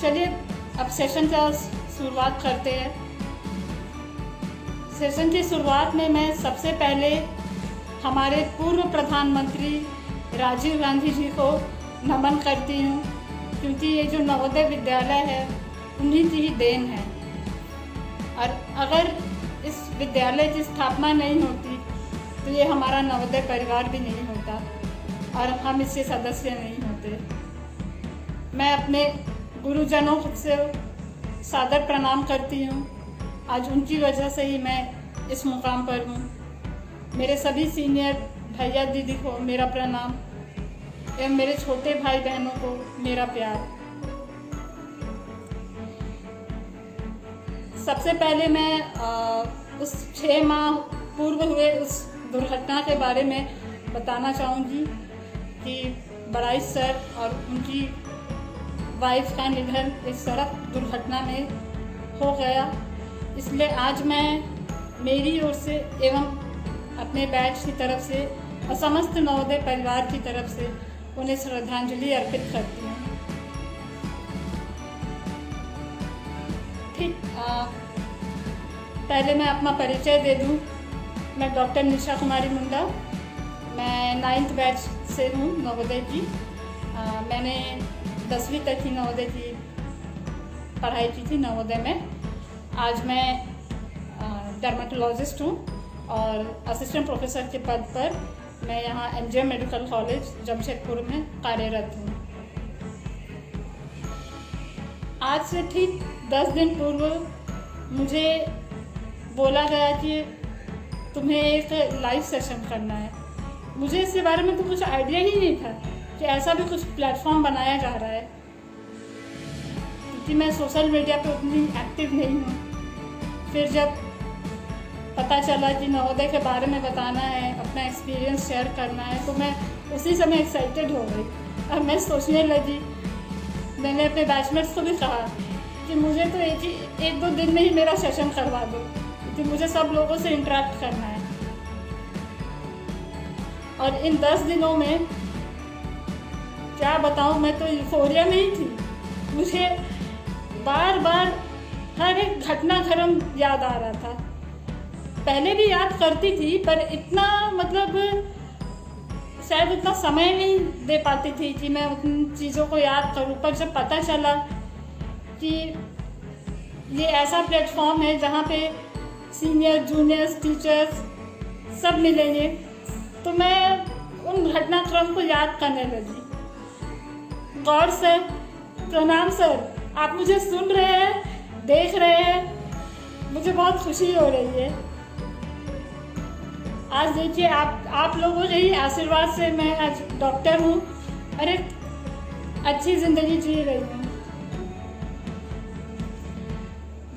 चलिए अब सेशन का शुरुआत करते हैं। सेशन की शुरुआत में मैं सबसे पहले हमारे पूर्व प्रधानमंत्री राजीव गांधी जी को नमन करती हूँ, क्योंकि ये जो नवोदय विद्यालय है उन्हीं की ही देन है। और अगर इस विद्यालय की स्थापना नहीं होती तो ये हमारा नवोदय परिवार भी नहीं होता और हम इसके सदस्य नहीं होते। मैं अपने गुरुजनों से सादर प्रणाम करती हूँ। आज उनकी वजह से ही मैं इस मुकाम पर हूँ। मेरे सभी सीनियर भैया दीदी को मेरा प्रणाम एवं मेरे छोटे भाई बहनों को मेरा प्यार। सबसे पहले मैं उस 6 माह पूर्व हुए उस दुर्घटना के बारे में बताना चाहूँगी कि बड़ाइच सर और उनकी वाइफ का निधन एक सड़क दुर्घटना में हो गया। इसलिए आज मैं मेरी ओर से एवं अपने बैच की तरफ से और समस्त नवोदय परिवार की तरफ से उन्हें श्रद्धांजलि अर्पित करती हूँ। ठीक, पहले मैं अपना परिचय दे दूँ। मैं डॉक्टर निशा कुमारी मुंडा, मैं 9th बैच से हूँ नवोदय की। मैंने 10वीं तक ही नवोदय की पढ़ाई की थी नवोदय में। आज मैं डर्मेटोलॉजिस्ट हूँ और असिस्टेंट प्रोफेसर के पद पर मैं यहाँ MGM मेडिकल कॉलेज जमशेदपुर में कार्यरत हूँ। आज से ठीक 10 दिन पूर्व मुझे बोला गया कि तुम्हें एक लाइव सेशन करना है। मुझे इसके बारे में तो कुछ आइडिया ही नहीं था कि ऐसा भी कुछ प्लेटफॉर्म बनाया जा रहा है, क्योंकि मैं सोशल मीडिया पे उतनी एक्टिव नहीं हूँ। फिर जब पता चला कि नवोदय के बारे में बताना है, अपना एक्सपीरियंस शेयर करना है, तो मैं उसी समय एक्साइटेड हो गई। अब मैं सोचने लगी, मैंने अपने बैचमेट्स को भी कहा कि मुझे तो 1-2 दिन में ही मेरा सेशन करवा दो, क्योंकि मुझे सब लोगों से इंटरेक्ट करना है। और इन 10 दिनों में क्या बताऊँ, मैं तो यूफोरिया में ही थी। मुझे बार बार हर एक घटनाक्रम याद आ रहा था। पहले भी याद करती थी, पर इतना शायद उतना समय नहीं दे पाती थी कि मैं उन चीज़ों को याद करूँ। पर जब पता चला कि ये ऐसा प्लेटफॉर्म है जहाँ पे सीनियर जूनियर्स टीचर्स सब मिलेंगे, तो मैं उन घटनाक्रम को याद करने लगी। गौर सर, प्रणाम सर, आप मुझे सुन रहे हैं, देख रहे हैं, मुझे बहुत खुशी हो रही है। आज देखिए, आप लोगों के ही आशीर्वाद से मैं आज डॉक्टर हूँ और एक अच्छी ज़िंदगी जी रही हूँ।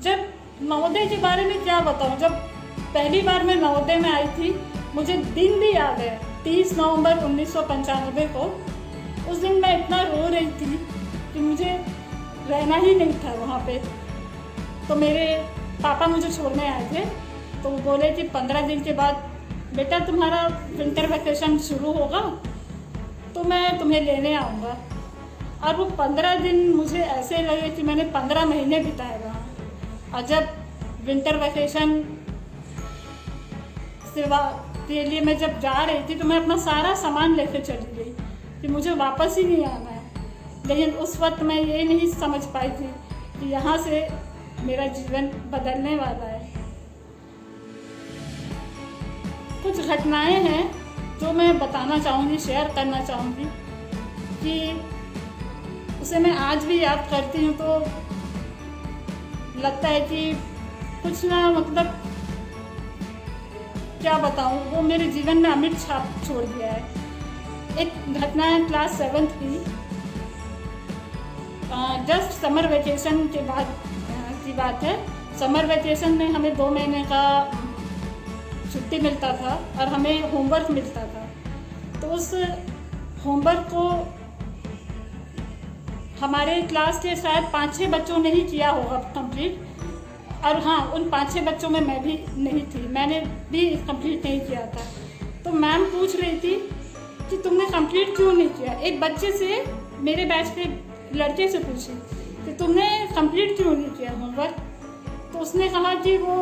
जब नवोदय के बारे में क्या बताऊँ, जब पहली बार मैं नवोदय में आई थी, मुझे दिन भी याद है, 30 नवंबर 1995 को। उस दिन मैं इतना रो रही थी कि मुझे रहना ही नहीं था वहाँ पे। तो मेरे पापा मुझे छोड़ने आए थे, तो वो बोले कि 15 दिन के बाद बेटा तुम्हारा विंटर वैकेशन शुरू होगा, तो मैं तुम्हें लेने आऊँगा। और वो 15 दिन मुझे ऐसे लगे कि मैंने 15 महीने बिताए वहाँ। और जब विंटर वैकेशन के लिए मैं जब जा रही थी, तो मैं अपना सारा सामान लेकर चली गई कि मुझे वापस ही नहीं आना है। लेकिन उस वक्त मैं ये नहीं समझ पाई थी कि यहाँ से मेरा जीवन बदलने वाला है। कुछ घटनाएं हैं जो मैं बताना चाहूँगी, शेयर करना चाहूँगी, कि उसे मैं आज भी याद करती हूँ तो लगता है कि कुछ ना क्या बताऊँ, वो मेरे जीवन में अमिट छाप छोड़ दिया है। एक घटना है क्लास 7th की, जस्ट समर वेकेशन के बाद की बात है। समर वेकेशन में हमें 2 महीने का छुट्टी मिलता था और हमें होमवर्क मिलता था। तो उस होमवर्क को हमारे क्लास के शायद 5-6 बच्चों ने ही किया होगा कंप्लीट। और हाँ, उन 5-6 बच्चों में मैं भी नहीं थी, मैंने भी कंप्लीट नहीं किया था। तो मैम पूछ रही थी कि तुमने कंप्लीट क्यों नहीं किया। एक बच्चे से, मेरे बैच के लड़के से पूछी कि तुमने कंप्लीट क्यों नहीं किया होमवर्क। तो उसने कहा कि वो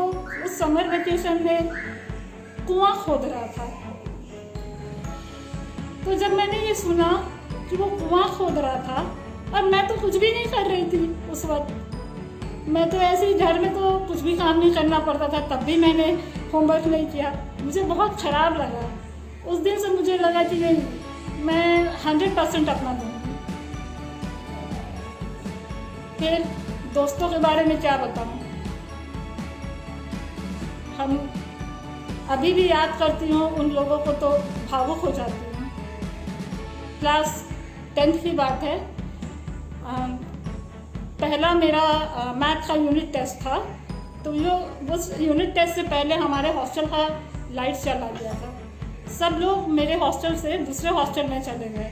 उस समर वेकेशन में कुआं खोद रहा था। तो जब मैंने ये सुना कि वो कुआं खोद रहा था, और मैं तो कुछ भी नहीं कर रही थी उस वक्त, मैं तो ऐसे ही घर में तो कुछ भी काम नहीं करना पड़ता था, तब भी मैंने होमवर्क नहीं किया। मुझे बहुत ख़राब लगा। उस दिन से मुझे लगा कि नहीं, मैं 100% अपना दूँगी। फिर दोस्तों के बारे में क्या बताऊँ, हम अभी भी याद करती हूँ उन लोगों को तो भावुक हो जाती हूँ। क्लास 10th की बात है, पहला मेरा मैथ का यूनिट टेस्ट था। तो उस यूनिट टेस्ट से पहले हमारे हॉस्टल का लाइट चला गया था। सब लोग मेरे हॉस्टल से दूसरे हॉस्टल में चले गए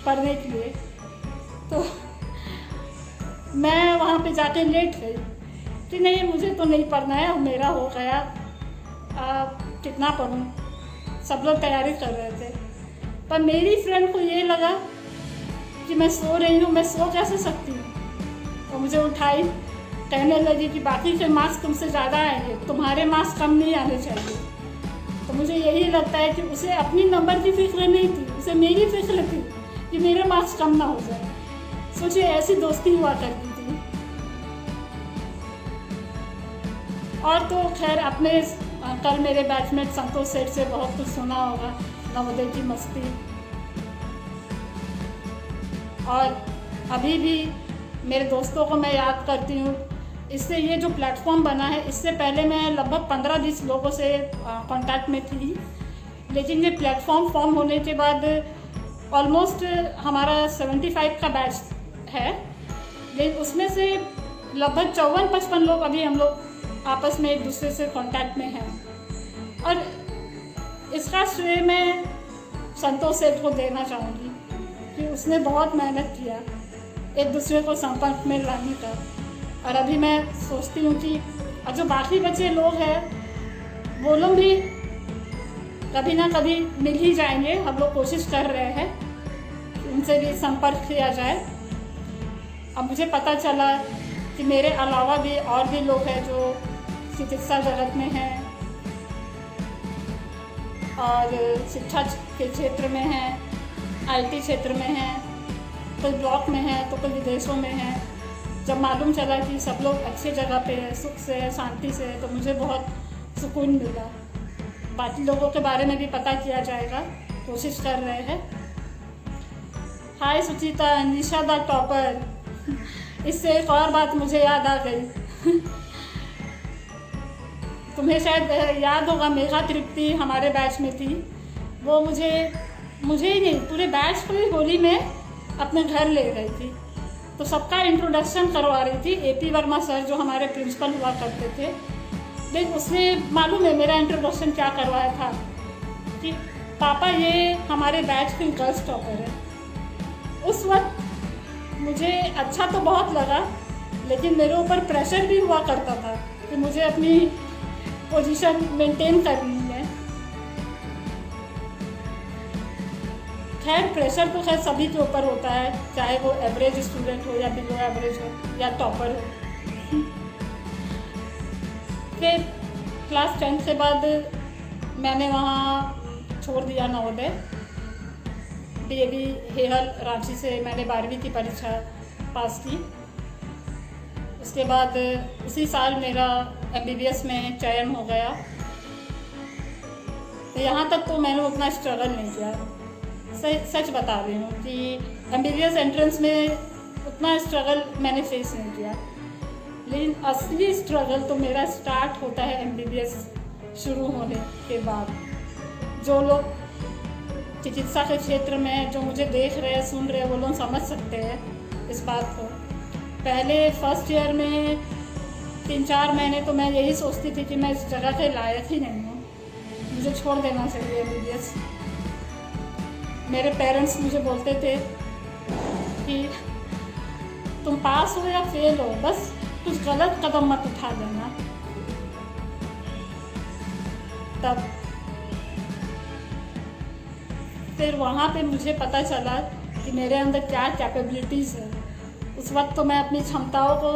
पढ़ने के लिए। तो मैं वहाँ पे जाके लेट गई कि नहीं, मुझे तो नहीं पढ़ना है, मेरा हो गया, कितना पढ़ूँ। सब लोग तैयारी कर रहे थे, पर मेरी फ्रेंड को ये लगा कि मैं सो रही हूँ, मैं सो कैसे सकती हूँ। तो मुझे उठाई, कहने लगी कि बाकी के मार्क्स तुमसे ज़्यादा आएंगे, तुम्हारे मार्क्स कम नहीं आने चाहिए। तो मुझे यही लगता है कि उसे अपनी नंबर की फिक्र नहीं थी, उसे मेरी फिक्र थी कि मेरे मार्क्स कम ना हो जाए। सोचिए, ऐसी दोस्ती हुआ करती थी। और तो खैर, अपने कल मेरे बैचमेट संतोष सेठ से बहुत कुछ सुना होगा, नवोदय की मस्ती। और अभी भी मेरे दोस्तों को मैं याद करती हूँ। इससे ये जो प्लेटफॉर्म बना है, इससे पहले मैं लगभग 15-20 लोगों से कांटेक्ट में थी, लेकिन ये प्लेटफॉर्म फॉर्म होने के बाद ऑलमोस्ट हमारा 75 का बैच है, लेकिन उसमें से लगभग 54-55 लोग अभी हम लोग आपस में एक दूसरे से कांटेक्ट में हैं। और इसका श्रेय मैं संतोष सेठ को देना चाहूँगी कि उसने बहुत मेहनत किया एक दूसरे को संपर्क में लाने का। और अभी मैं सोचती हूँ कि जो बाकी बचे लोग हैं, वो लोग भी कभी ना कभी मिल ही जाएंगे। हम लोग कोशिश कर रहे हैं कि उनसे भी संपर्क किया जाए। अब मुझे पता चला कि मेरे अलावा भी और भी लोग हैं जो चिकित्सा जगत में हैं और शिक्षा के क्षेत्र में हैं, IT क्षेत्र में हैं, कोई ब्लॉक में है तो कोई विदेशों में है। जब मालूम चला कि सब लोग अच्छी जगह पे है, सुख से है, शांति से है, तो मुझे बहुत सुकून मिला। बाकी लोगों के बारे में भी पता किया जाएगा, कोशिश कर रहे हैं। हाय सुचिता, निशा द टॉपर। इससे एक और बात मुझे याद आ गई। तुम्हें शायद याद होगा, मेघा तृप्ति हमारे बैच में थी। वो मुझे ही नहीं, पूरे बैच को ही होली में अपने घर ले गई थी। तो सबका इंट्रोडक्शन करवा रही थी। AP वर्मा सर जो हमारे प्रिंसिपल हुआ करते थे, लेकिन उसने मालूम है मेरा इंट्रोडक्शन क्या करवाया था कि पापा ये हमारे बैच की गर्ल्स टॉपर है। उस वक्त मुझे अच्छा तो बहुत लगा, लेकिन मेरे ऊपर प्रेशर भी हुआ करता था कि मुझे अपनी पोजीशन मेंटेन करनी है। खैर, प्रेशर तो खैर सभी के ऊपर होता है, चाहे वो एवरेज स्टूडेंट हो या बिलो एवरेज हो या टॉपर हो। फिर क्लास 10 के बाद मैंने वहाँ छोड़ दिया नवोदय। DAV हेहल रांची से मैंने 12वीं की परीक्षा पास की। उसके बाद उसी साल मेरा MBBS में चयन हो गया। तो यहाँ तक तो मैंने उतना स्ट्रगल नहीं किया, सच बता रही हूँ कि MBBS एंट्रेंस में उतना स्ट्रगल मैंने फेस नहीं किया। लेकिन असली स्ट्रगल तो मेरा स्टार्ट होता है MBBS शुरू होने के बाद। जो लोग चिकित्सा के क्षेत्र में जो मुझे देख रहे हैं, सुन रहे हैं, वो लोग समझ सकते हैं इस बात को। पहले फर्स्ट ईयर में 3-4 महीने तो मैं यही सोचती थी कि मैं इस जगह के लायक ही नहीं हूँ, मुझे छोड़ देना चाहिए MBBS। मेरे पेरेंट्स मुझे बोलते थे कि तुम पास हो या फेल हो, बस कुछ गलत कदम मत उठा देना। तब फिर वहाँ पे मुझे पता चला कि मेरे अंदर क्या कैपेबिलिटीज़ है। उस वक्त तो मैं अपनी क्षमताओं को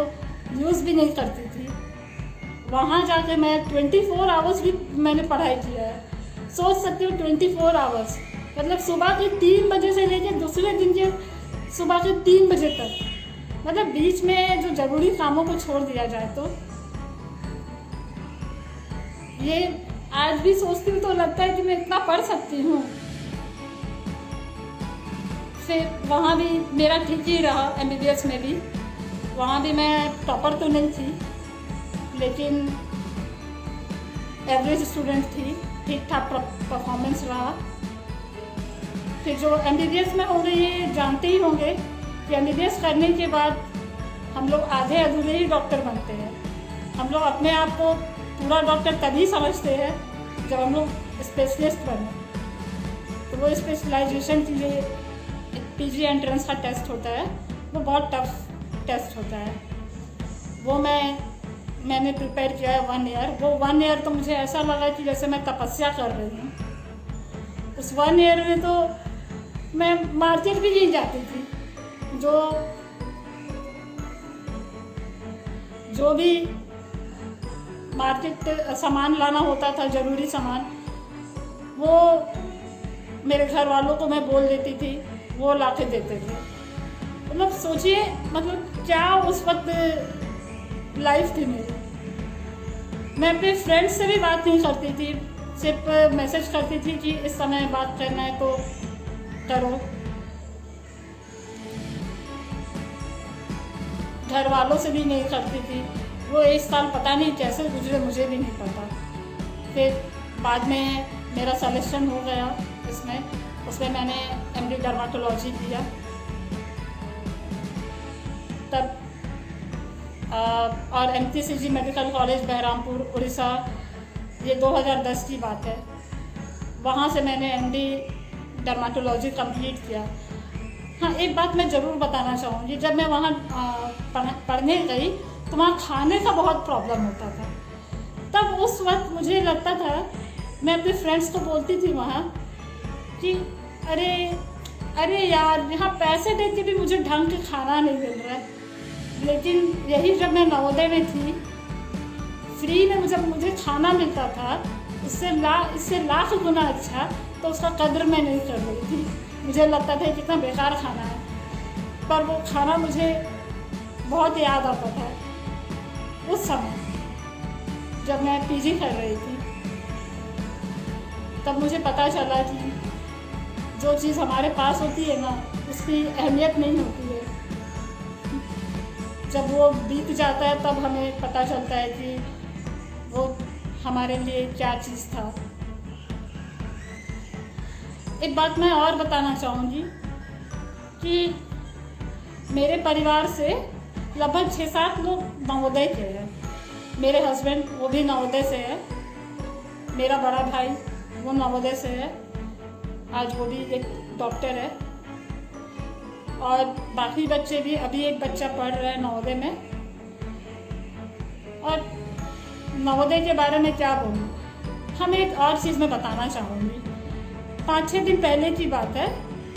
यूज़ भी नहीं करती थी। वहाँ जाके मैं 24 आवर्स भी मैंने पढ़ाई किया है। सोच सकती हूँ 24 आवर्स, मतलब सुबह के 3 बजे से लेकर दूसरे दिन के सुबह के 3 बजे तक, मतलब बीच में जो ज़रूरी कामों को छोड़ दिया जाए तो ये आज भी सोचती हूँ तो लगता है कि मैं इतना पढ़ सकती हूँ। फिर वहाँ भी मेरा ठीक ही रहा, MBBS में भी। वहाँ भी मैं टॉपर तो नहीं थी, लेकिन एवरेज स्टूडेंट थी, ठीक ठाक परफॉर्मेंस रहा। फिर जो MBBS में होंगे ये जानते ही होंगे कि MBBS करने के बाद हम लोग आधे अधूरे ही डॉक्टर बनते हैं। हम लोग अपने आप को पूरा डॉक्टर तभी समझते हैं जब हम लोग स्पेशलिस्ट बने। तो वो स्पेशलाइजेशन के लिए PG एंट्रेंस का टेस्ट होता है, वो बहुत टफ टेस्ट होता है। वो मैंने प्रिपेयर किया है 1 ईयर। वो 1 ईयर तो मुझे ऐसा लगा कि जैसे मैं तपस्या कर रही हूँ। उस 1 ईयर में तो मैं मार्केट भी नहीं जाती थी। जो भी मार्केट सामान लाना होता था, ज़रूरी सामान, वो मेरे घर वालों को मैं बोल देती थी, वो ला के देते थे। मतलब सोचिए, मतलब क्या उस वक्त लाइफ थी मेरी। मैं अपने फ्रेंड्स से भी बात नहीं करती थी, सिर्फ मैसेज करती थी कि इस समय बात करना है तो करो। घर वालों से भी नहीं करती थी। वो 1 साल पता नहीं कैसे गुजरे, मुझे भी नहीं पता। फिर बाद में मेरा सिलेक्शन हो गया उसमें मैंने MD डर्माटोलॉजी किया। तब और MTCG medical college Berhampur Orissa, ये 2010 की बात है। वहाँ से मैंने MD डर्माटोलॉजी कंप्लीट किया। हाँ, एक बात मैं ज़रूर बताना चाहूँगी, जब मैं वहाँ पढ़ने गई तो वहाँ खाने का बहुत प्रॉब्लम होता था। तब उस वक्त मुझे लगता था, मैं अपने फ्रेंड्स को बोलती थी वहाँ कि अरे यार, यहाँ पैसे दे के भी मुझे ढंग के खाना नहीं मिल रहा है। लेकिन यही जब मैं नवोदय में थी, फ्री में जब मुझे खाना मिलता था, इससे लाख गुना अच्छा, तो उसका कद्र मैं नहीं कर रही थी। मुझे लगता था कितना बेकार खाना है, पर वो खाना मुझे बहुत याद आता था उस समय जब मैं PG कर रही थी। तब मुझे पता चला कि जो चीज़ हमारे पास होती है ना, उसकी अहमियत नहीं होती है। जब वो बीत जाता है तब हमें पता चलता है कि वो हमारे लिए क्या चीज़ था। एक बात मैं और बताना चाहूँगी कि मेरे परिवार से लगभग 6-7 लोग नवोदय के हैं। मेरे हस्बैंड वो भी नवोदय से है, मेरा बड़ा भाई वो नवोदय से है, आज वो भी एक डॉक्टर है, और बाकी बच्चे भी। अभी एक बच्चा पढ़ रहा है नवोदय में। और नवोदय के बारे में क्या बोलूँ, हम एक और चीज़ मैं बताना चाहूँगी। 5-6 दिन पहले की बात है,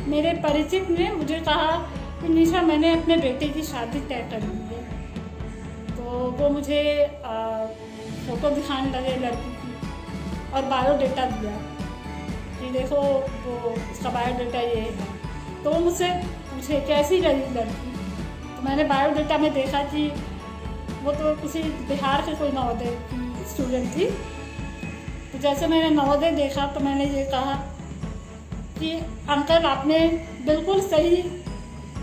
मेरे परिचित ने मुझे कहा कि निशा, मैंने अपने बेटे की शादी तय कर ली है। तो वो मुझे फ़ोटो दिखाने लगे लड़की की और बायोडेटा दिया कि देखो वो उसका बायोडेटा ये है। तो वो मुझसे पूछे कैसी रही लड़की। तो मैंने बायोडेटा में देखा कि वो तो किसी बिहार के कोई नवोदय की स्टूडेंट थी। तो जैसे मैंने नवोदय देखा तो मैंने ये कहा कि अंकल, आपने बिल्कुल सही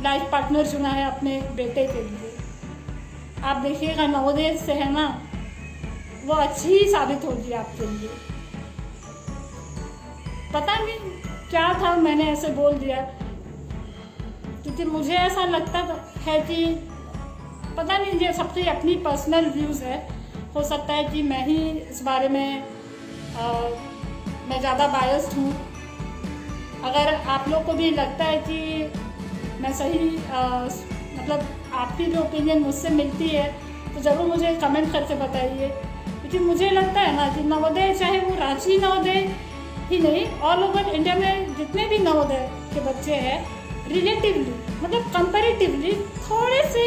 लाइफ पार्टनर चुना है अपने बेटे के लिए। आप देखिएगा नवोदय से है ना, वो अच्छी ही साबित होगी आपके लिए। पता नहीं क्या था, मैंने ऐसे बोल दिया क्योंकि मुझे ऐसा लगता है कि पता नहीं, ये सबकी अपनी पर्सनल व्यूज़ है। हो सकता है कि मैं ही इस बारे में मैं ज़्यादा बायस्ड हूँ। अगर आप लोग को भी लगता है कि मैं सही मतलब आपकी जो ओपिनियन मुझसे मिलती है तो ज़रूर मुझे कमेंट करके बताइए। क्योंकि मुझे लगता है ना कि नवोदय, चाहे वो रांची नवोदय ही नहीं, ऑल ओवर इंडिया में जितने भी नवोदय के बच्चे हैं, रिलेटिवली मतलब कंपैरेटिवली थोड़े से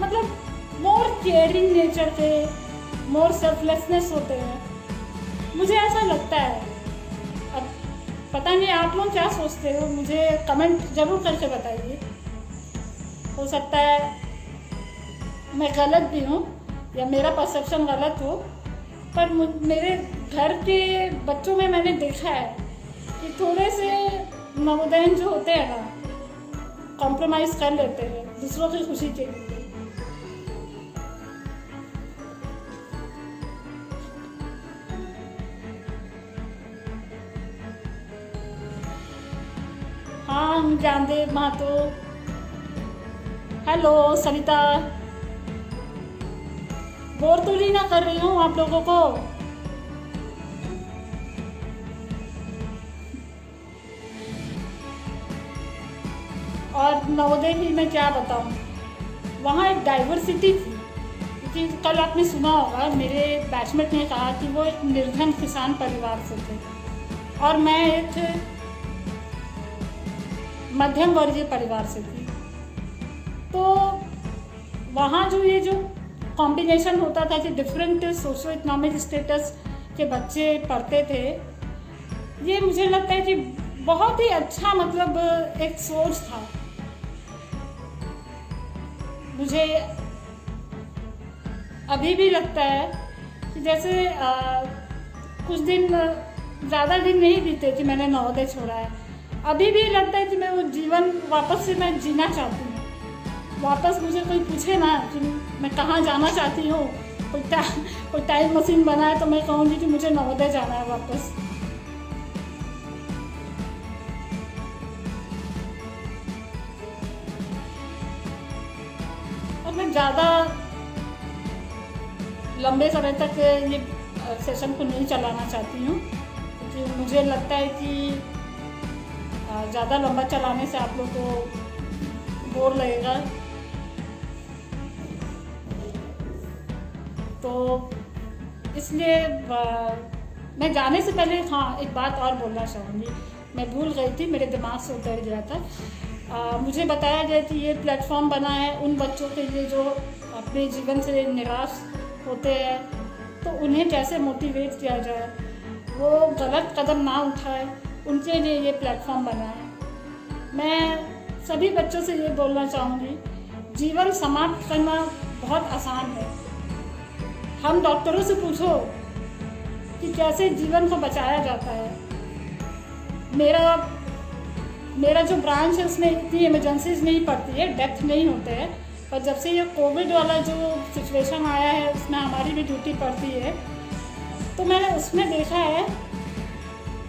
मतलब मोर केयरिंग नेचर के, मोर सेल्फलेसनेस होते हैं, मुझे ऐसा लगता है। अब पता नहीं आप लोग क्या सोचते हो, मुझे कमेंट ज़रूर करके बताइए। हो सकता है मैं गलत भी हूँ या मेरा परसेप्शन गलत हो, पर मेरे घर के बच्चों में मैंने देखा है कि थोड़े से नवोदयन जो होते हैं ना, कॉम्प्रोमाइज़ कर लेते हैं दूसरों की खुशी के लिए। हाँ, ज्ञानदेव महतो, हेलो सविता, बोर तो नहीं ना कर रही हूँ आप लोगों को? और नवोदय भी मैं क्या बताऊँ, वहाँ एक डाइवर्सिटी थी। क्योंकि कल आपने सुना होगा मेरे बैचमेट ने कहा कि वो एक निर्धन किसान परिवार से थे और मैं एक मध्यम वर्गीय परिवार से थी। तो वहाँ जो ये जो कॉम्बिनेशन होता था कि डिफरेंट सोशो इकोनॉमिक स्टेटस के बच्चे पढ़ते थे, ये मुझे लगता है कि बहुत ही अच्छा मतलब एक सोच था। मुझे अभी भी लगता है कि जैसे कुछ दिन, ज़्यादा दिन नहीं बीते कि मैंने नवोदय छोड़ा है, अभी भी लगता है कि मैं वो जीवन वापस से मैं जीना चाहती हूँ। वापस मुझे कोई पूछे ना कि मैं कहाँ जाना चाहती हूँ, कोई टाइम मशीन बनाए तो मैं कहूँगी कि मुझे नवोदय जाना है वापस। और मैं ज़्यादा लंबे समय तक ये सेशन को नहीं चलाना चाहती हूँ, क्योंकि मुझे लगता है कि ज़्यादा लंबा चलाने से आप लोग को बोर लगेगा। तो इसलिए मैं जाने से पहले हाँ एक बात और बोलना चाहूँगी, मैं भूल गई थी, मेरे दिमाग से उतर गया था। मुझे बताया गया कि ये प्लेटफॉर्म बना है उन बच्चों के लिए जो अपने जीवन से निराश होते हैं, तो उन्हें कैसे मोटिवेट किया जाए, वो गलत कदम ना उठाए, उनके लिए ये प्लेटफॉर्म बना है। मैं सभी बच्चों से ये बोलना चाहूँगी, जीवन समाप्त करना बहुत आसान है। हम डॉक्टरों से पूछो कि कैसे जीवन को बचाया जाता है। मेरा जो ब्रांच है उसमें इतनी इमरजेंसीज नहीं पड़ती है, डेथ नहीं होते हैं, पर जब से ये कोविड वाला जो सिचुएशन आया है उसमें हमारी भी ड्यूटी पड़ती है, तो मैंने उसमें देखा है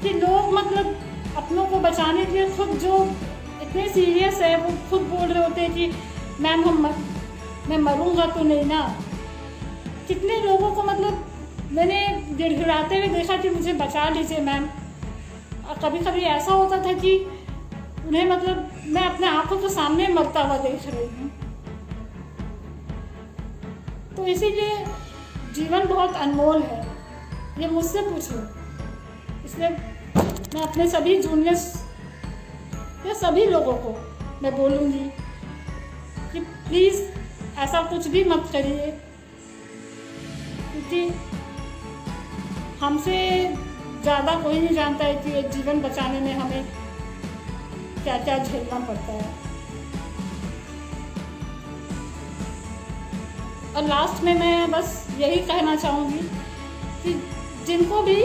कि लोग मतलब अपनों को बचाने के लिए खुद जो इतने सीरियस है, वो खुद बोल रहे होते हैं कि मैम मैं मरूंगा तो नहीं ना। कितने लोगों को मतलब मैंने गिड़गिड़ाते हुए देखा कि मुझे बचा लीजिए मैम। और कभी कभी ऐसा होता था कि उन्हें मतलब मैं अपने आंखों के सामने मरता हुआ देख रही हूँ। तो इसीलिए जीवन बहुत अनमोल है, ये मुझसे पूछो। इसलिए मैं अपने सभी जूनियर्स या सभी लोगों को मैं बोलूँगी कि प्लीज़ ऐसा कुछ भी मत करिए, क्योंकि हमसे ज़्यादा कोई नहीं जानता है कि एक जीवन बचाने में हमें क्या क्या झेलना पड़ता है। और लास्ट में मैं बस यही कहना चाहूँगी कि जिनको भी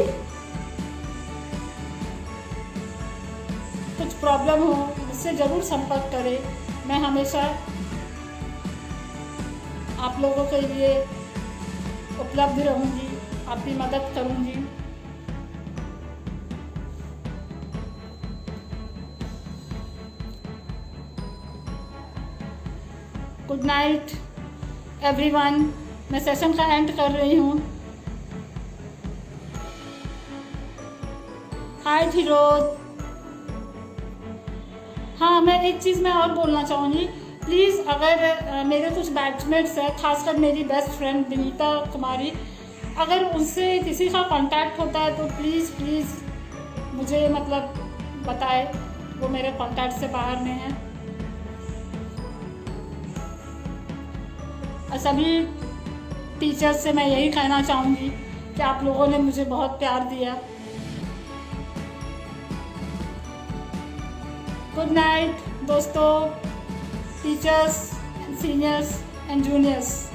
कुछ प्रॉब्लम हो मुझसे ज़रूर संपर्क करें। मैं हमेशा आप लोगों के लिए उपलब्ध रहूँगी, आपकी मदद करूँगी। गुड नाइट एवरीवन, मैं सेशन का एंड कर रही हूँ। हाय फिरोज। हाँ, मैं एक चीज़ मैं और बोलना चाहूँगी, प्लीज़ अगर मेरे कुछ बैचमेट्स हैं, खासकर मेरी बेस्ट फ्रेंड विनीता कुमारी, अगर उनसे किसी का कांटेक्ट होता है तो प्लीज़ मुझे मतलब बताए, वो मेरे कांटेक्ट से बाहर में है। सभी टीचर्स से मैं यही कहना चाहूँगी कि आप लोगों ने मुझे बहुत प्यार दिया। गुड नाइट दोस्तों, टीचर्स, सीनियर्स एंड जूनियर्स।